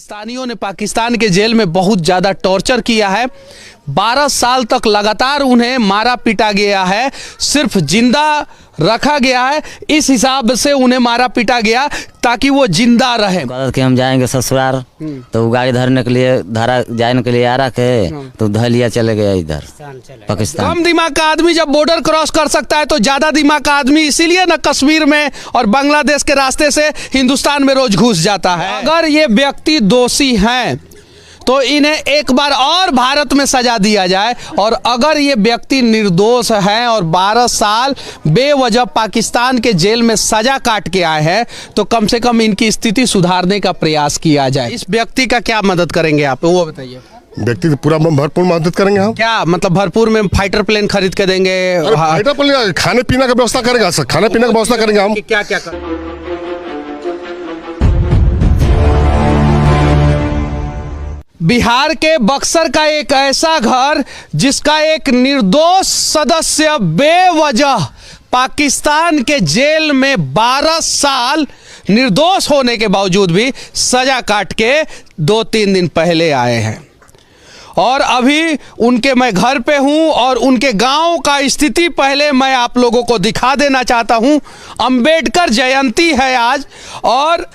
पाकिस्तानियों ने पाकिस्तान के जेल में बहुत ज़्यादा टॉर्चर किया है। 12 साल तक लगातार उन्हें मारा पीटा गया है, सिर्फ जिंदा रखा गया है। इस हिसाब से उन्हें मारा पीटा गया ताकि वो जिंदा रहे। कि हम जाएंगे ससुराल तो गाड़ी धरने के लिए जाने के लिए आ रहा के तो धर लिया चले गया इधर पाकिस्तान। कम दिमाग का आदमी जब बॉर्डर क्रॉस कर सकता है तो ज्यादा दिमाग का आदमी इसीलिए न कश्मीर में और बांग्लादेश के रास्ते से हिंदुस्तान में रोज घुस जाता है। अगर ये व्यक्ति दोषी हैं तो इन्हें एक बार और भारत में सजा दिया जाए, और अगर ये व्यक्ति निर्दोष हैं और 12 साल बेवजह पाकिस्तान के जेल में सजा काट के आए हैं तो कम से कम इनकी स्थिति सुधारने का प्रयास किया जाए। इस व्यक्ति का क्या मदद करेंगे आप, वो बताइए। व्यक्ति तो पूरा भरपूर मदद करेंगे हम। क्या मतलब भरपूर में फाइटर प्लेन खरीद के देंगे? फाइटर प्लेन, खाने पीने का व्यवस्था करेगा सर, खाने पीने का व्यवस्था करेंगे हम। क्या क्या करेंगे? बिहार के बक्सर का एक ऐसा घर जिसका एक निर्दोष सदस्य बेवजह पाकिस्तान के जेल में 12 साल निर्दोष होने के बावजूद भी सजा काट के 2-3 दिन पहले आए हैं, और अभी उनके मैं घर पे हूं और उनके गांव का स्थिति पहले मैं आप लोगों को दिखा देना चाहता हूं। अंबेडकर जयंती है आज, और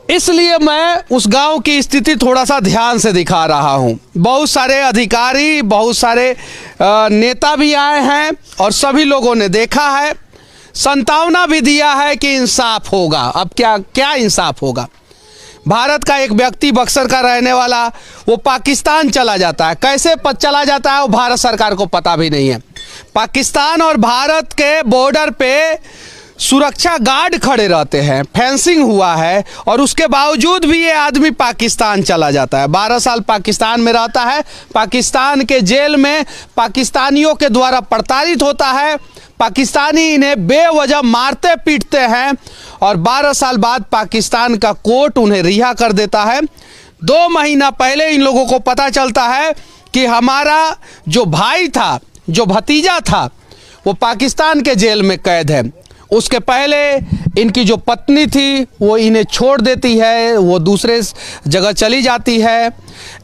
इसलिए मैं उस गांव की स्थिति थोड़ा सा ध्यान से दिखा रहा हूं। बहुत सारे अधिकारी, बहुत सारे नेता भी आए हैं और सभी लोगों ने देखा है, संतावना भी दिया है कि इंसाफ होगा। अब क्या इंसाफ होगा? भारत का एक व्यक्ति, बक्सर का रहने वाला, वो पाकिस्तान चला जाता है। कैसे चला जाता है वो भारत सरकार को पता भी नहीं है। पाकिस्तान और भारत के बॉर्डर पे सुरक्षा गार्ड खड़े रहते हैं, फेंसिंग हुआ है, और उसके बावजूद भी ये आदमी पाकिस्तान चला जाता है। 12 साल पाकिस्तान में रहता है, पाकिस्तान के जेल में पाकिस्तानियों के द्वारा प्रताड़ित होता है, पाकिस्तानी इन्हें बेवजह मारते पीटते हैं, और 12 साल बाद पाकिस्तान का कोर्ट उन्हें रिहा कर देता है। 2 महीना पहले इन लोगों को पता चलता है कि हमारा जो भाई था, जो भतीजा था, वो पाकिस्तान के जेल में कैद है। उसके पहले इनकी जो पत्नी थी वो इन्हें छोड़ देती है, वो दूसरे जगह चली जाती है।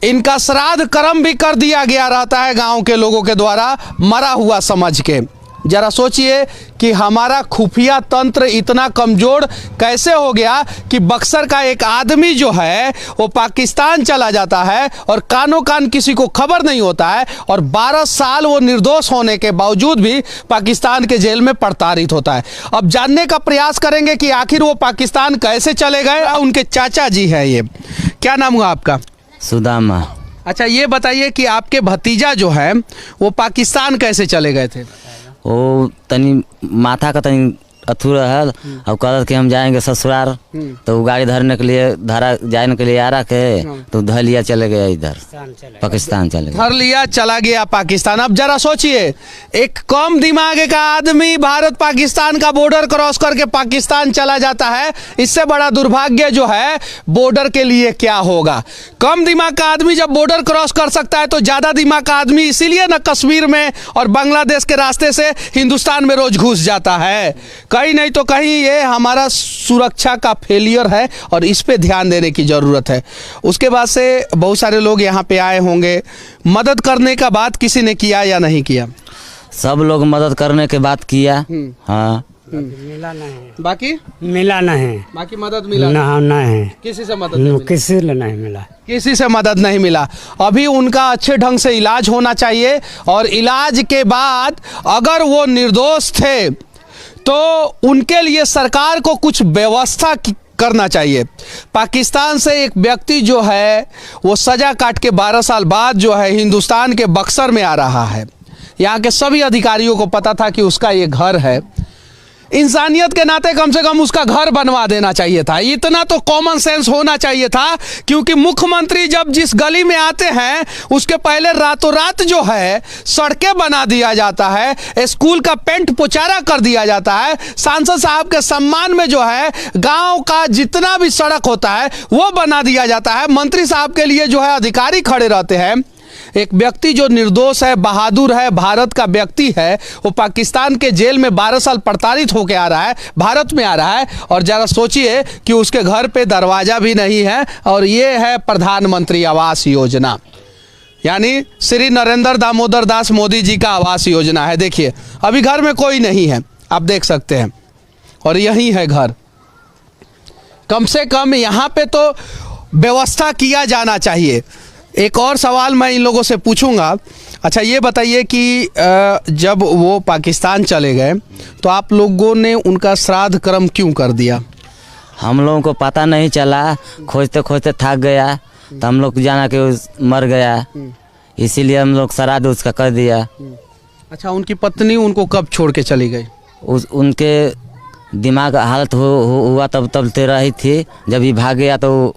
इनका श्राद्ध कर्म भी कर दिया गया रहता है गांव के लोगों के द्वारा, मरा हुआ समझ के। जरा सोचिए कि हमारा खुफिया तंत्र इतना कमज़ोर कैसे हो गया कि बक्सर का एक आदमी जो है वो पाकिस्तान चला जाता है और कानों कान किसी को खबर नहीं होता है, और 12 साल वो निर्दोष होने के बावजूद भी पाकिस्तान के जेल में प्रताड़ित होता है। अब जानने का प्रयास करेंगे कि आखिर वो पाकिस्तान कैसे चले गए। उनके चाचा जी है, ये क्या नाम हुआ आपका? सुदामा। अच्छा, ये बताइए कि आपके भतीजा जो है वो पाकिस्तान कैसे चले गए थे? वो तनी माथा का तनी अथुरा है, अब कहते कि हम जाएंगे ससुराल तो गाड़ी धरने के लिए जाने के लिए आ रहा के तो धर लिया चले गया इधर पाकिस्तान चले गया। धर लिया चला गया पाकिस्तान। अब जरा सोचिए, एक कम दिमाग का आदमी भारत पाकिस्तान का बॉर्डर क्रॉस करके पाकिस्तान चला जाता है, इससे बड़ा दुर्भाग्य जो है बॉर्डर के लिए क्या होगा। कम दिमाग का आदमी जब बॉर्डर क्रॉस कर सकता है तो ज्यादा दिमाग का आदमी इसीलिए न कश्मीर में और बांग्लादेश के रास्ते से हिंदुस्तान में रोज घुस जाता है। कहीं नहीं तो कहीं ये हमारा सुरक्षा का फेलियर है और इस पे ध्यान देने की ज़रूरत है। उसके बाद से बहुत सारे लोग यहाँ पे आए होंगे, मदद करने का बात किसी ने किया या नहीं किया? सब लोग मदद करने के बाद किया। हाँ, मिला नहीं, बाकी मिला नहीं, बाकी मदद मिला नहीं, किसी से मदद नहीं मिला। किसी से नहीं मिला, किसी से मदद नहीं मिला। अभी उनका अच्छे ढंग से इलाज होना चाहिए, और इलाज के बाद अगर वो निर्दोष थे तो उनके लिए सरकार को कुछ व्यवस्था करना चाहिए। पाकिस्तान से एक व्यक्ति जो है वो सजा काट के 12 साल बाद जो है हिंदुस्तान के बक्सर में आ रहा है। यहाँ के सभी अधिकारियों को पता था कि उसका ये घर है। इंसानियत के नाते कम से कम उसका घर बनवा देना चाहिए था। इतना तो कॉमन सेंस होना चाहिए था, क्योंकि मुख्यमंत्री जब जिस गली में आते हैं उसके पहले रातों रात जो है सड़कें बना दिया जाता है, स्कूल का पेंट पुचारा कर दिया जाता है। सांसद साहब के सम्मान में जो है गांव का जितना भी सड़क होता है वो बना दिया जाता है। मंत्री साहब के लिए जो है अधिकारी खड़े रहते हैं। एक व्यक्ति जो निर्दोष है, बहादुर है, भारत का व्यक्ति है, वो पाकिस्तान के जेल में 12 साल प्रताड़ित होकर आ रहा है, भारत में आ रहा है। और जरा सोचिए कि उसके घर पे दरवाजा भी नहीं है, और ये है प्रधानमंत्री आवास योजना, यानी श्री नरेंद्र दामोदर दास मोदी जी का आवास योजना है। देखिए अभी घर में कोई नहीं है, आप देख सकते हैं, और यही है घर। कम से कम यहाँ पे तो व्यवस्था किया जाना चाहिए। एक और सवाल मैं इन लोगों से पूछूंगा। अच्छा ये बताइए कि जब वो पाकिस्तान चले गए तो आप लोगों ने उनका श्राद्ध कर्म क्यों कर दिया? हम लोगों को पता नहीं चला, खोजते खोजते थक गया तो हम लोग जाना कि मर गया, इसीलिए हम लोग श्राद्ध उसका कर दिया। अच्छा, उनकी पत्नी उनको कब छोड़ के चली गई? उनके दिमाग हालत हुआ तब ते रही थी, जब ये भाग गया तो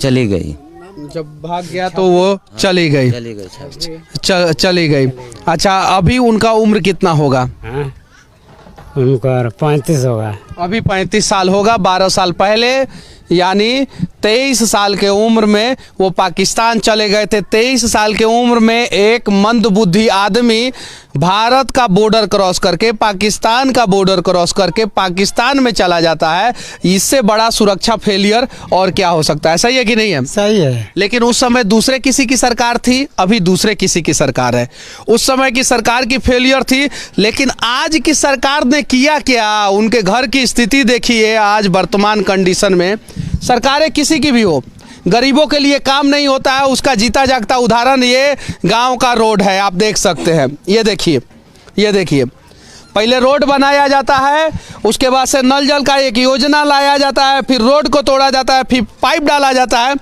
चली गई। जब भाग गया तो वो चली गई। चली गई। अच्छा, अभी उनका उम्र कितना होगा? हाँ? उनका 35 होगा। अभी 35 साल होगा। 12 साल पहले यानी 23 साल के उम्र में वो पाकिस्तान चले गए थे। 23 साल के उम्र में एक मंदबुद्धि आदमी भारत का बॉर्डर क्रॉस करके, पाकिस्तान का बॉर्डर क्रॉस करके पाकिस्तान में चला जाता है। इससे बड़ा सुरक्षा फेलियर और क्या हो सकता है? सही है कि नहीं है? सही है। लेकिन उस समय दूसरे किसी की सरकार थी, अभी दूसरे किसी की सरकार है। उस समय की सरकार की फेलियर थी, लेकिन आज की सरकार ने किया क्या? उनके घर की स्थिति देखिए आज वर्तमान कंडीशन में। सरकारें किसी की भी हो, गरीबों के लिए काम नहीं होता है। उसका जीता जागता उदाहरण ये गांव का रोड है, आप देख सकते हैं। ये देखिए पहले रोड बनाया जाता है, उसके बाद से नल जल का एक योजना लाया जाता है, फिर रोड को तोड़ा जाता है, फिर पाइप डाला जाता है,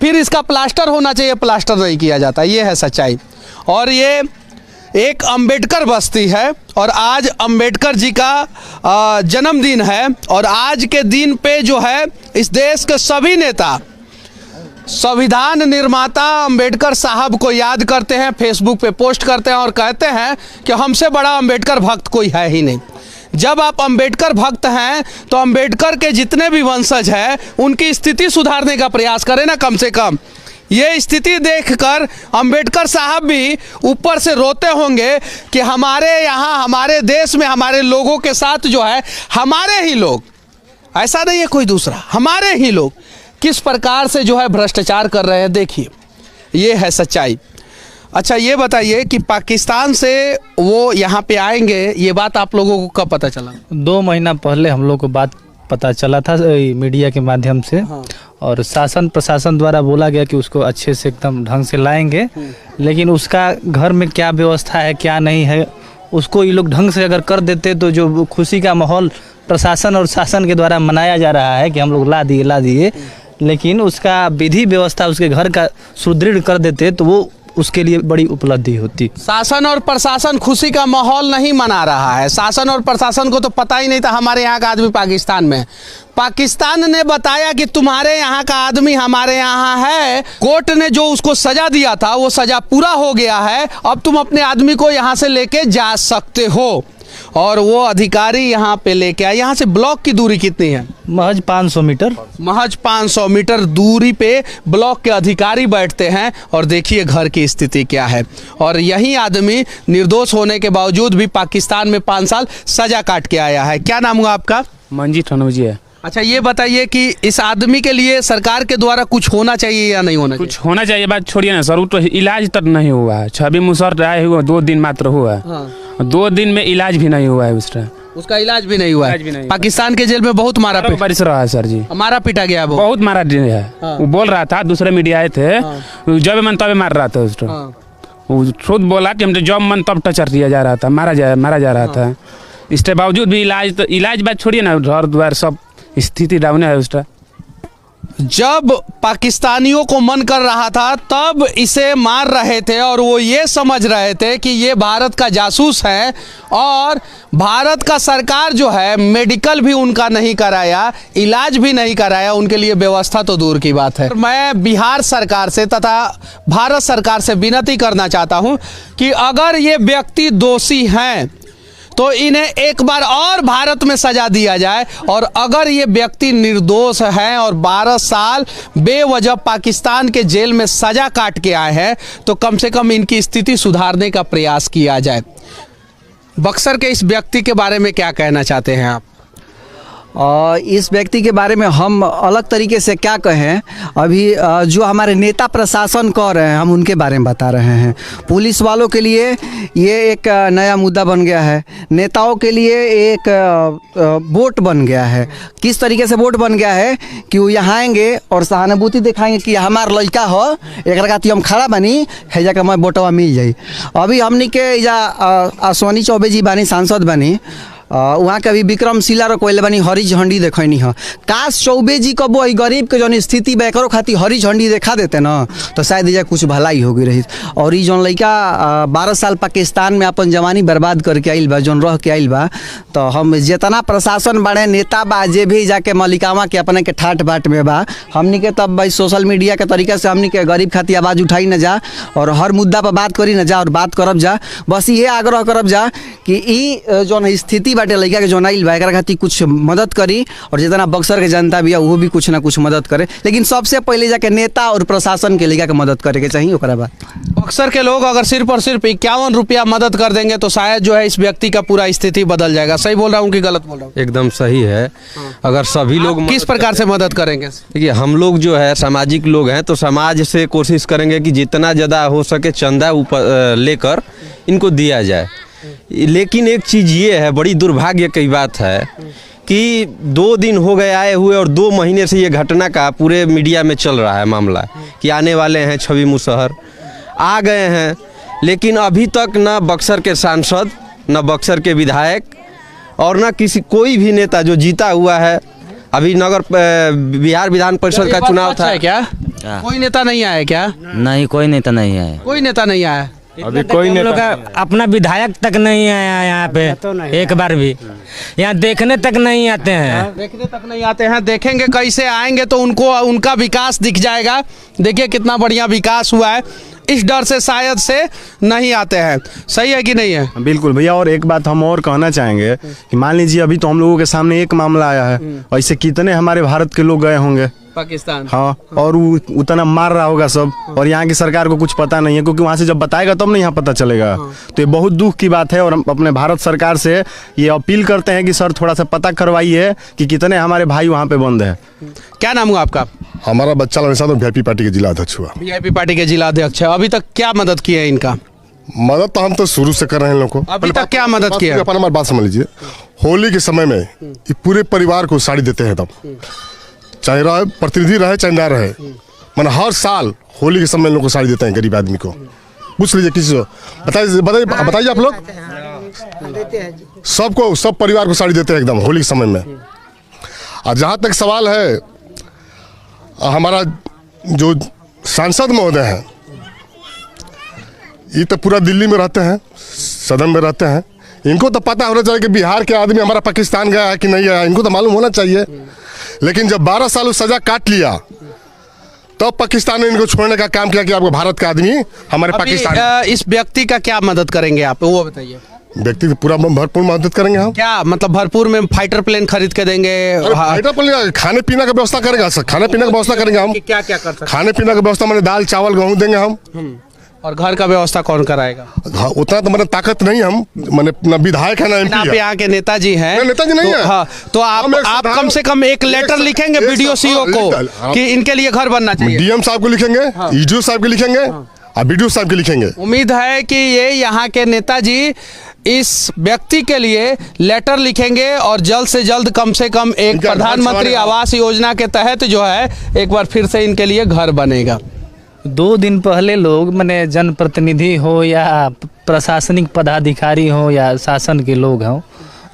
फिर इसका प्लास्टर होना चाहिए, प्लास्टर नहीं किया जाता। ये है सच्चाई। और ये एक अंबेडकर बस्ती है, और आज अंबेडकर जी का जन्मदिन है। और आज के दिन पे जो है इस देश के सभी नेता संविधान निर्माता अंबेडकर साहब को याद करते हैं, फेसबुक पे पोस्ट करते हैं और कहते हैं कि हमसे बड़ा अंबेडकर भक्त कोई है ही नहीं। जब आप अंबेडकर भक्त हैं तो अंबेडकर के जितने भी वंशज हैं उनकी स्थिति सुधारने का प्रयास करें ना। कम से कम ये स्थिति देखकर अंबेडकर साहब भी ऊपर से रोते होंगे कि हमारे यहाँ, हमारे देश में, हमारे लोगों के साथ जो है, हमारे ही लोग, ऐसा नहीं है कोई दूसरा, हमारे ही लोग किस प्रकार से जो है भ्रष्टाचार कर रहे हैं। देखिए ये है सच्चाई। अच्छा ये बताइए कि पाकिस्तान से वो यहाँ पे आएंगे, ये बात आप लोगों को कब पता चला? 2 महीना पहले हम लोग को बात पता चला था मीडिया के माध्यम से। हाँ। और शासन प्रशासन द्वारा बोला गया कि उसको अच्छे से एकदम ढंग से लाएंगे, लेकिन उसका घर में क्या व्यवस्था है क्या नहीं है, उसको ये लोग ढंग से अगर कर देते तो जो खुशी का माहौल प्रशासन और शासन के द्वारा मनाया जा रहा है कि हम लोग ला दिए, लेकिन उसका विधि व्यवस्था उसके घर का सुदृढ़ कर देते तो वो उसके लिए बड़ी उपलब्धि होती। शासन और प्रशासन खुशी का माहौल नहीं मना रहा है। शासन और प्रशासन को तो पता ही नहीं था हमारे यहाँ का आदमी पाकिस्तान में। पाकिस्तान ने बताया कि तुम्हारे यहाँ का आदमी हमारे यहाँ है। कोर्ट ने जो उसको सजा दिया था वो सजा पूरा हो गया है। अब तुम अपने आदमी को यहाँ से लेके जा सकते हो। और वो अधिकारी यहाँ पे लेके आए। यहाँ से ब्लॉक की दूरी कितनी है? महज 500 मीटर। महज 500 मीटर दूरी पे ब्लॉक के अधिकारी बैठते हैं। और देखिए घर की स्थिति क्या है। और यही आदमी निर्दोष होने के बावजूद भी पाकिस्तान में 5 साल सजा काट के आया है। क्या नाम हुआ आपका? मंजीत अनुजी है। अच्छा ये बताइए कि इस आदमी के लिए सरकार के द्वारा कुछ होना चाहिए या नहीं होना चाहिए? कुछ होना चाहिए, बात छोड़िए ना सर, वो तो इलाज तक नहीं हुआ है। छवि मुसर आए हुआ 2 दिन मात्र हुआ है। हाँ। 2 दिन में इलाज भी नहीं हुआ है उसका इलाज भी नहीं हुआ इलाज भी नहीं है। हुआ। पाकिस्तान के जेल में बहुत मारा बारिश रहा है सर जी, मारा पीटा गया वो। बहुत मारा है। हाँ। वो बोल रहा था, दूसरे मीडिया आए थे, जब मन तब मार रहा था उसको। वो खुद बोला कि हम जब मन तब टचर दिया जा रहा था, मारा जा रहा था। इसके बावजूद भी इलाज बात छोड़िए ना, घर द्वार सब स्थिति डाउन है उसका। जब पाकिस्तानियों को मन कर रहा था तब इसे मार रहे थे और वो ये समझ रहे थे कि ये भारत का जासूस है। और भारत का सरकार जो है मेडिकल भी उनका नहीं कराया, इलाज भी नहीं कराया, उनके लिए व्यवस्था तो दूर की बात है। मैं बिहार सरकार से तथा भारत सरकार से विनती करना चाहता हूँ कि अगर ये व्यक्ति दोषी हैं तो इन्हें एक बार और भारत में सजा दिया जाए, और अगर ये व्यक्ति निर्दोष हैं और 12 साल बेवजह पाकिस्तान के जेल में सजा काट के आए हैं, तो कम से कम इनकी स्थिति सुधारने का प्रयास किया जाए। बक्सर के इस व्यक्ति के बारे में क्या कहना चाहते हैं आप? इस व्यक्ति के बारे में हम अलग तरीके से क्या कहें, अभी जो हमारे नेता प्रशासन कह रहे हैं हम उनके बारे में बता रहे हैं। पुलिस वालों के लिए ये एक नया मुद्दा बन गया है, नेताओं के लिए एक वोट बन गया है। किस तरीके से वोट बन गया है कि वो यहाँ आएंगे और सहानुभूति दिखाएंगे कि हमार लड़का हो, एक खातिर हम खड़ा बनी है जाकर मैं वोटवा मिल जाई। अभी हमनी के अश्वनी चौबे जी बानी, सांसद बनी, वहाँ के अभी विक्रमशिला रो कोई बनी हरी झंडी देखनी है। काश चौबे जी कबो गरीब के जौन स्थिति बा एकरो खातिर हरी झंडी देखा देते ना, तो शायद ये कुछ भलाई हो गई रही। और ये जौन लड़का 12 साल पाकिस्तान में अपन जवानी बर्बाद करके आइल बा, जौन रह के आइल बा, तो हम जितना प्रशासन बड़े नेता बा जे भी जाके मलिकामा के अपने के ठाट बाट में बा, हमनी के तब भाई सोशल मीडिया के तरीके से हमनी के गरीब खातिर आवाज़ उठाई न जा और हर मुद्दा पर बात करी न जा और बात करब जा। बस ये आग्रह करब जा कि ई जौन स्थिति बाटे लड़का के जौन आइल बा एकरा खातिर कुछ मदद करी, और जितना बक्सर के जनता भी है वो भी कुछ ना कुछ मदद करे, लेकिन सबसे पहले जाके नेता और प्रशासन के लड़का के मदद करे के चाहिए। ओकरा बाद बक्सर के लोग अगर सिर्फ और सिर्फ 51 रुपया मदद कर देंगे तो शायद जो है इस व्यक्ति का पूरा स्थिति बदल जाएगा। सही बोल रहा हूँ कि गलत बोल रहा हूँ? एकदम सही है। अगर सभी लोग किस प्रकार से मदद करेंगे? देखिए, हम लोग जो है सामाजिक लोग हैं, तो समाज से कोशिश करेंगे कि जितना ज़्यादा हो सके चंदा ऊपर लेकर इनको दिया जाए। लेकिन एक चीज़ ये है, बड़ी दुर्भाग्य की बात है कि 2 दिन हो गए आए हुए और 2 महीने से ये घटना का पूरे मीडिया में चल रहा है मामला कि आने वाले हैं छवि मुशहर, आ गए हैं, लेकिन अभी तक न बक्सर के सांसद, न बक्सर के विधायक और न किसी कोई भी नेता जो जीता हुआ है। अभी बिहार विधान परिषद का चुनाव था, क्या कोई नेता नहीं आया? क्या नहीं, कोई नेता नहीं आया। कोई नेता नहीं आया? अभी कोई नेता अपना विधायक तक नहीं आया यहाँ पे, एक बार भी यहाँ देखने तक नहीं आते हैं। देखने तक नहीं आते हैं। देखेंगे कैसे, आएंगे तो उनका विकास दिख जाएगा। देखिए कितना बढ़िया विकास हुआ है, इस डर से शायद से नहीं आते हैं। सही है कि नहीं है? बिल्कुल भैया। और एक बात हम और कहना चाहेंगे कि मान लीजिए अभी तो हम लोगों के सामने एक मामला आया है, ऐसे कितने हमारे भारत के लोग गए होंगे पाकिस्तान। हाँ, और उतना मार रहा होगा सब, और यहाँ की सरकार को कुछ पता नहीं है, क्योंकि वहाँ से जब बताएगा तब नहीं यहाँ पता चलेगा। तो ये बहुत दुख की बात है, और हम अपने भारत सरकार से ये अपील करते हैं कि सर थोड़ा सा पता करवाइए कि कितने हमारे भाई वहाँ पे बंद है। क्या नाम हुआ आपका? हमारा बच्चा VIP पार्टी के जिला अध्यक्ष हुआ। VIP पार्टी के जिला अध्यक्ष है। अभी तक क्या मदद की है इनका? मदद तो हम तो शुरू से कर रहे हैं लोगों को। अभी तक क्या मदद किया? हमारी बात समझ लीजिए, होली के समय में ये पूरे परिवार को साड़ी देते हैं, तब चाहे रहे प्रतिनिधि रहे चाहे ना रहे, मैंने हर साल होली के समय लोगों को साड़ी देते हैं गरीब आदमी को। पूछ लीजिए किसी को, बताइए आप लोग, सबको, सब परिवार को साड़ी देते हैं एकदम होली के समय में। और जहाँ तक सवाल है, हमारा जो सांसद महोदय हैं, ये तो पूरा दिल्ली में रहते हैं, सदन में रहते हैं, इनको तो पता होना चाहिए कि बिहार के आदमी हमारा पाकिस्तान गया है कि नहीं गया, इनको तो मालूम होना चाहिए। लेकिन जब 12 साल सजा काट लिया तो पाकिस्तान ने इनको छोड़ने का काम किया कि आपको भारत का आदमी हमारे पाकिस्तान। इस व्यक्ति का क्या मदद करेंगे आप, वो बताइए? व्यक्ति की पूरा भरपूर मदद करेंगे हम। क्या मतलब भरपूर में फाइटर प्लेन खरीद के देंगे? फाइटर प्लेन, खाने पीने का व्यवस्था करेगा सर, खाने पीने का व्यवस्था करेंगे हम। क्या क्या कर सकते? खाने पीने का व्यवस्था मैंने दाल चावल गेहूँ देंगे हम। और घर का व्यवस्था कौन कराएगा? हाँ, उतना तो मैंने ताकत नहीं, हम मैंने न विधायक है ना MP है। यहाँ के नेताजी हैं। नेताजी नहीं है। हाँ, तो आप कम से कम एक लेटर लिखेंगे BDO CO को कि इनके लिए घर बनना चाहिए। DM साहब को लिखेंगे, EDO साहब को लिखेंगे, और BDO साहब के लिखेंगे। उम्मीद है कि ये यहाँ के नेताजी इस व्यक्ति के लिए लेटर लिखेंगे और जल्द से जल्द कम से कम एक प्रधानमंत्री आवास योजना के तहत जो है एक बार फिर से इनके लिए घर बनेगा। 2 दिन पहले लोग, माने जनप्रतिनिधि हो या प्रशासनिक पदाधिकारी हो या शासन के लोग हों,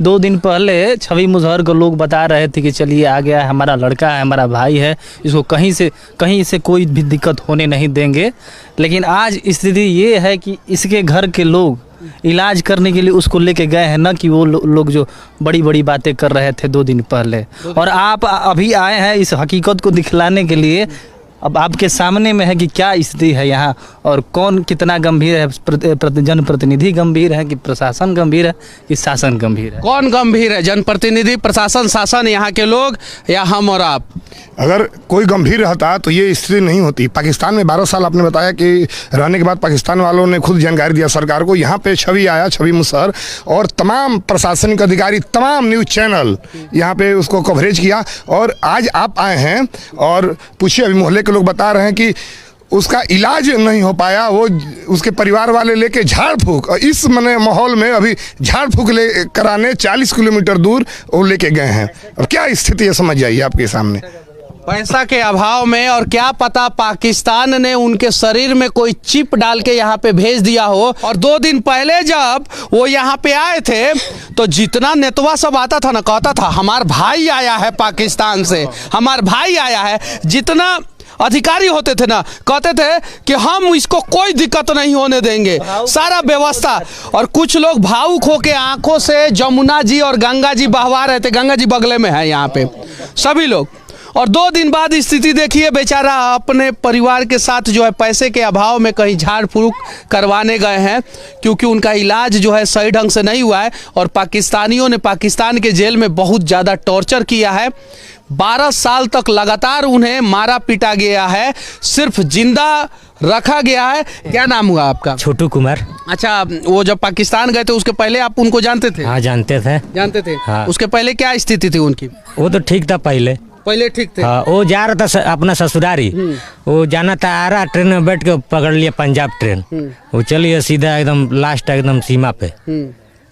2 दिन पहले छवि मुशहर को लोग बता रहे थे कि चलिए आ गया है, हमारा लड़का है, हमारा भाई है, इसको कहीं से कोई भी दिक्कत होने नहीं देंगे। लेकिन आज स्थिति ये है कि इसके घर के लोग इलाज करने के लिए उसको लेके गए हैं, ना कि वो लोग जो बड़ी बड़ी बातें कर रहे थे 2 दिन पहले। और आप अभी आए हैं इस हकीकत को दिखलाने के लिए अब आपके सामने में है कि क्या स्थिति है यहाँ और कौन कितना गंभीर है, जनप्रतिनिधि गंभीर है कि प्रशासन गंभीर है कि शासन गंभीर है? कौन गंभीर है, जनप्रतिनिधि, प्रशासन, शासन, यहाँ के लोग या हम और आप? अगर कोई गंभीर रहता तो ये स्थिति नहीं होती। पाकिस्तान में 12 साल आपने बताया कि रहने के बाद पाकिस्तान वालों ने खुद जानकारी दिया सरकार को। यहाँ पे छवि आया, छवि मुसहर, और तमाम प्रशासनिक अधिकारी, तमाम न्यूज़ चैनल यहाँ पे उसको कवरेज किया। और आज आप आए हैं और पूछिए, अभी मोहल्ले के लोग बता रहे हैं कि उसका इलाज नहीं हो पाया, वो उसके परिवार वाले लेके झाड़ फूक, और इस माहौल में अभी झाड़ फूक ले कराने 40 किलोमीटर दूर वो लेके गए हैं। और क्या स्थिति है समझ जाइए आपके सामने। पैसा के अभाव में, और क्या पता पाकिस्तान ने उनके शरीर में कोई चिप डाल के यहाँ पे भेज दिया हो। और 2 दिन पहले जब वो यहाँ पे आए थे तो जितना नेतवा सब आता था ना, कहता था हमार भाई आया है पाकिस्तान से, हमार भाई आया है। जितना अधिकारी होते थे ना, कहते थे कि हम इसको कोई दिक्कत नहीं होने देंगे, सारा व्यवस्था। और कुछ लोग भावुक होके आंखों से जमुना जी और गंगा जी बहवा रहे थे। गंगा जी बगले में है यहाँ पे सभी लोग। और 2 दिन बाद स्थिति देखिए, बेचारा अपने परिवार के साथ जो है पैसे के अभाव में कहीं झाड़ फूक करवाने गए हैं, क्योंकि उनका इलाज जो है सही ढंग से नहीं हुआ है। और पाकिस्तानियों ने पाकिस्तान के जेल में बहुत ज़्यादा टॉर्चर किया है। 12 साल तक लगातार उन्हें मारा पीटा गया है, सिर्फ जिंदा रखा गया है। क्या नाम हुआ आपका? छोटू कुमार। अच्छा, वो जब पाकिस्तान गए थे उसके पहले आप उनको जानते थे? हाँ जानते थे। जानते थे? हाँ। उसके पहले क्या स्थिति थी उनकी? वो तो ठीक था पहले ठीक थे। हाँ, वो जा रहा था अपना ससुरारी, वो जाना था आ रहा, ट्रेन में बैठ के पकड़ लिया पंजाब ट्रेन। वो चलिए सीधा एकदम लास्ट एकदम सीमा पे।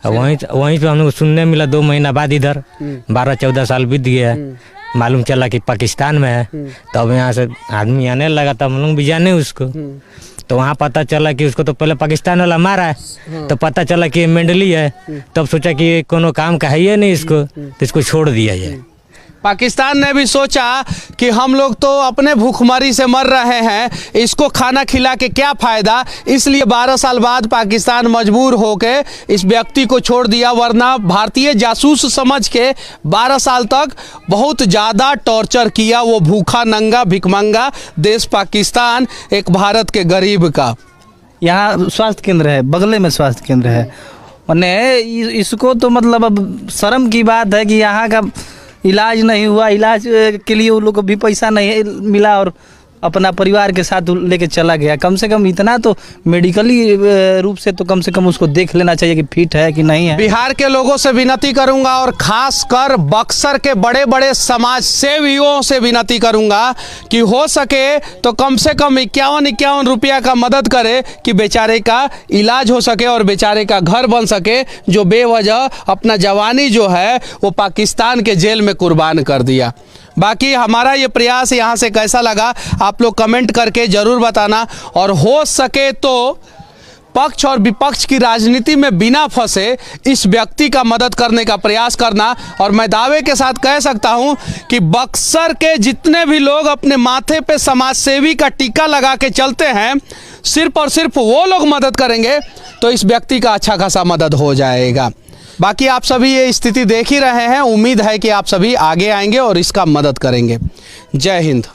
वहीं पे हम लोग सुनने मिला 2 महीना बाद इधर 12-14 साल बीत गया, मालूम चला कि पाकिस्तान में है। तो अब यहाँ से आदमी आने लगा, तब हम लोग भी जाने उसको। तो वहाँ पता चला कि उसको तो पहले पाकिस्तान वाला मारा है, तो पता चला कि ये मेंडली है। तब सोचा कि ये कोनो काम का है ही नहीं इसको, तो इसको छोड़ दिया जाए। पाकिस्तान ने भी सोचा कि हम लोग तो अपने भूखमरी से मर रहे हैं, इसको खाना खिला के क्या फ़ायदा, इसलिए 12 साल बाद पाकिस्तान मजबूर होके इस व्यक्ति को छोड़ दिया। वरना भारतीय जासूस समझ के 12 साल तक बहुत ज़्यादा टॉर्चर किया वो भूखा नंगा भिखमंगा देश पाकिस्तान, एक भारत के गरीब का। यहाँ स्वास्थ्य केंद्र है, बगले में स्वास्थ्य केंद्र है। मैंने इसको तो मतलब अब शर्म की बात है कि यहाँ का इलाज नहीं हुआ, इलाज के लिए उन लोग को भी पैसा नहीं मिला और अपना परिवार के साथ लेके चला गया। कम से कम इतना तो मेडिकली रूप से तो कम से कम उसको देख लेना चाहिए कि फिट है कि नहीं है। बिहार के लोगों से विनती करूंगा और खासकर बक्सर के बड़े बड़े समाज सेवियों से विनती करूंगा कि हो सके तो कम से कम 51 रुपया का मदद करे कि बेचारे का इलाज हो सके और बेचारे का घर बन सके, जो बेवजह अपना जवानी जो है वो पाकिस्तान के जेल में कुर्बान कर दिया। बाकी हमारा ये प्रयास यहाँ से कैसा लगा आप लोग कमेंट करके ज़रूर बताना, और हो सके तो पक्ष और विपक्ष की राजनीति में बिना फंसे इस व्यक्ति का मदद करने का प्रयास करना। और मैं दावे के साथ कह सकता हूं कि बक्सर के जितने भी लोग अपने माथे पे समाज सेवी का टीका लगा के चलते हैं, सिर्फ और सिर्फ वो लोग मदद करेंगे तो इस व्यक्ति का अच्छा खासा मदद हो जाएगा। बाकी आप सभी ये स्थिति देख ही रहे हैं, उम्मीद है कि आप सभी आगे आएंगे और इसका मदद करेंगे। जय हिंद।